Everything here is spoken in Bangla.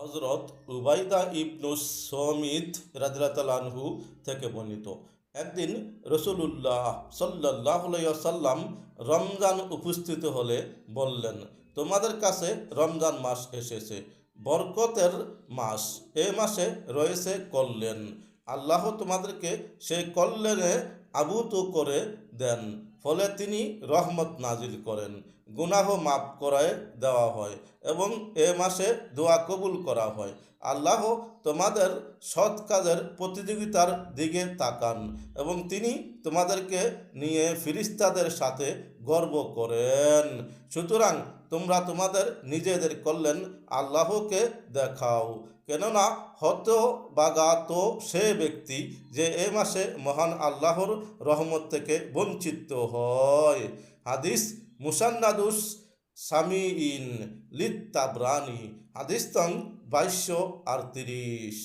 হজরত উবাইদা ইবনুস সমিত রাদিয়াল্লাহু আনহু থেকে বর্ণিত। একদিন রসুলুল্লাহ সাল্লাল্লাহু আলাইহি ওয়াসাল্লাম রমজান উপস্থিত হলে বললেন, তোমাদের কাছে রমজান মাস এসেছে, বরকতের মাস। এ মাসে রয়েছে কল্যাণ। আল্লাহ তোমাদেরকে সেই কল্যাণে আবুত করে দেন, ফলে তিনি রহমত নাজিল করেন, গুনাহ মাফ করায় দেওয়া হয় এবং এ মাসে দোয়া কবুল করা হয়। আল্লাহ তোমাদের সৎ কাজের প্রতিযোগিতার দিকে তাকান এবং তিনি তোমাদেরকে নিয়ে ফিরিস্তাদের সাথে গর্ব করেন। সুতরাং তোমরা তোমাদের নিজেদের কল্যাণ আল্লাহকে দেখাও, কেননা হতভাগ্য সে ব্যক্তি যে এ মাসে মহান আল্লাহর রহমত থেকে বঞ্চিত হয়। হাদিস মুসান্নাদুস সামিইন লিত তাবরানি, হাদিস তং 2238।